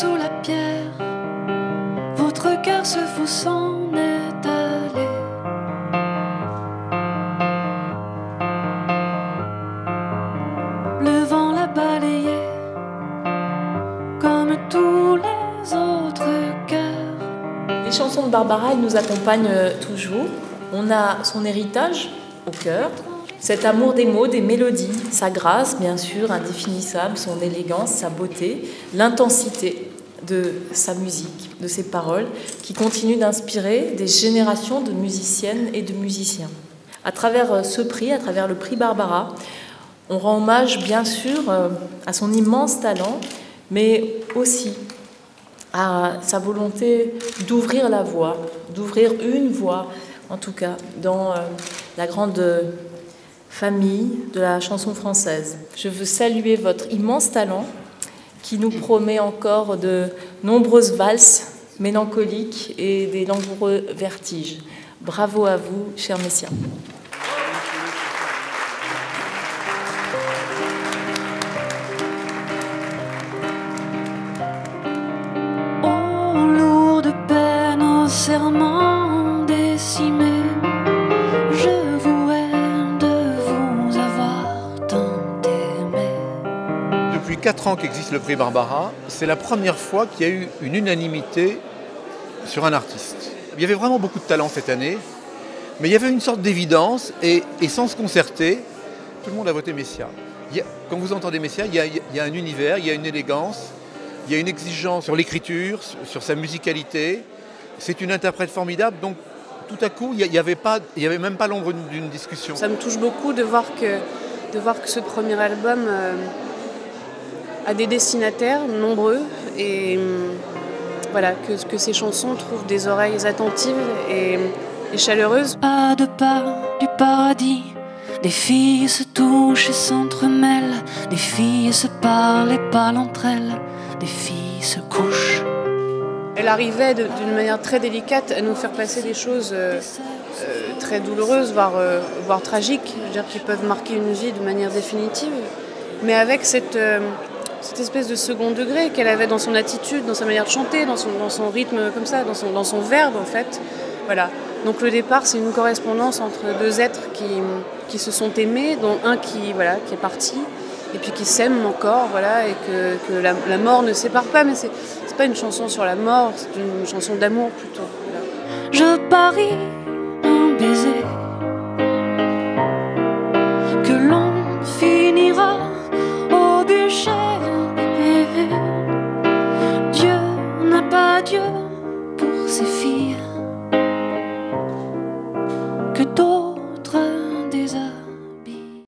sous la pierre, votre cœur se fout s'en est allé. Le vent l'a balayé comme tous les autres cœurs. Les chansons de Barbara, elles nous accompagnent toujours. On a son héritage au cœur, cet amour des mots, des mélodies, sa grâce bien sûr indéfinissable, son élégance, sa beauté, l'intensité de sa musique, de ses paroles, qui continuent d'inspirer des générations de musiciennes et de musiciens. À travers ce prix, à travers le prix Barbara, on rend hommage bien sûr à son immense talent, mais aussi à sa volonté d'ouvrir la voie, d'ouvrir une voie, en tout cas, dans la grande famille de la chanson française. Je veux saluer votre immense talent qui nous promet encore de nombreuses valses mélancoliques et des langoureux vertiges. Bravo à vous, chers messieurs. Oh, lourde peine au serment décimé, je vous hais de vous avoir tant aimé. Depuis 4 ans qu'existe le prix Barbara, c'est la première fois qu'il y a eu une unanimité sur un artiste. Il y avait vraiment beaucoup de talent cette année, mais il y avait une sorte d'évidence et sans se concerter, tout le monde a voté Messia. Quand vous entendez Messia, il y a un univers, il y a une élégance, il y a une exigence sur l'écriture, sur sa musicalité. C'est une interprète formidable, donc tout à coup, il n'y avait même pas l'ombre d'une discussion. Ça me touche beaucoup de voir que ce premier album a des destinataires nombreux et voilà, que ces chansons trouvent des oreilles attentives et chaleureuses. À 2 pas du paradis, des filles se touchent et s'entremêlent, des filles se parlent et parlent entre elles, des filles se couchent. Elle arrivait d'une manière très délicate à nous faire passer des choses très douloureuses, voire tragiques, je veux dire, qui peuvent marquer une vie de manière définitive, mais avec cette espèce de second degré qu'elle avait dans son attitude, dans sa manière de chanter, dans son rythme comme ça, dans son verbe en fait. Voilà. Donc le départ, c'est une correspondance entre 2 êtres qui se sont aimés, dont un qui est parti, et puis qui s'aiment encore, voilà, et que la mort ne sépare pas, mais c'est pas une chanson sur la mort, c'est une chanson d'amour plutôt. Voilà. Je parie un baiser que l'on finira au bûcher. Dieu n'a pas Dieu pour ses filles que d'autres